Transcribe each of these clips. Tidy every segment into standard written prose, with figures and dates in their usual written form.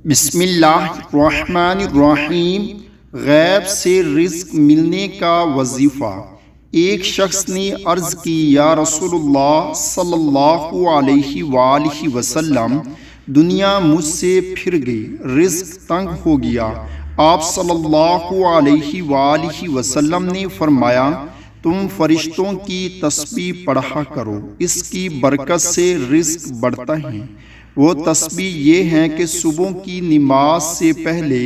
بسم اللہ الرحمن الرحیم۔ غیب سے رزق ملنے کا وظیفہ۔ ایک شخص نے عرض کی، یا رسول اللہ صلی اللہ علیہ وآلہ وسلم، دنیا مجھ سے پھر گئی، رزق تنگ ہو گیا۔ آپ صلی اللہ علیہ وآلہ وسلم نے فرمایا، تم فرشتوں کی تسبیح پڑھا کرو، اس کی برکت سے رزق بڑھتا ہے۔ وہ تسبیح یہ ہیں کہ صبح کی نماز سے پہلے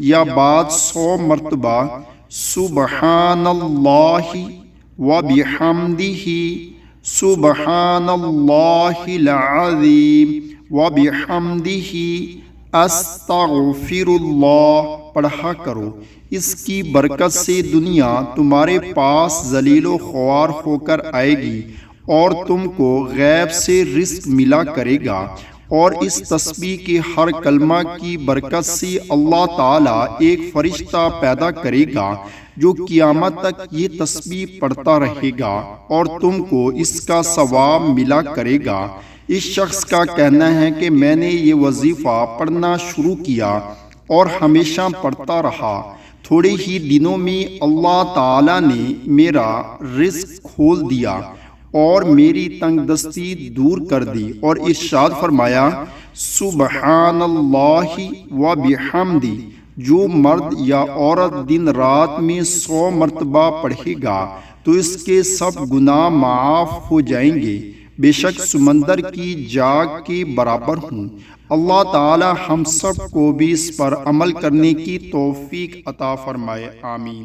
یا بعد 100 مرتبہ سبحان اللہ وبحمدہ، سبحان اللہ العظیم وبحمدہ، استغفر اللہ پڑھا کرو۔ اس کی برکت سے دنیا تمہارے پاس ذلیل و خوار ہو کر آئے گی اور تم کو غیب سے رزق ملا کرے گا، اور اس تسبیح کے ہر کلمہ کی برکت سے اللہ تعالیٰ ایک فرشتہ پیدا کرے گا جو قیامت تک یہ تسبیح پڑھتا رہے گا اور تم کو اس کا ثواب ملا کرے گا۔ اس شخص کا کہنا ہے کہ میں نے یہ وظیفہ پڑھنا شروع کیا اور ہمیشہ پڑھتا رہا۔ تھوڑے ہی دنوں میں اللہ تعالیٰ نے میرا رزق کھول دیا اور میری تنگ دستی دور کر دی، اور ارشاد فرمایا، سبحان اللہ وبحمدہ۔ جو مرد یا عورت دن رات میں 100 مرتبہ پڑھے گا تو اس کے سب گناہ معاف ہو جائیں گے، بے شک سمندر کی جاگ کے برابر ہوں۔ اللہ تعالی ہم سب کو بھی اس پر عمل کرنے کی توفیق عطا فرمائے، آمین۔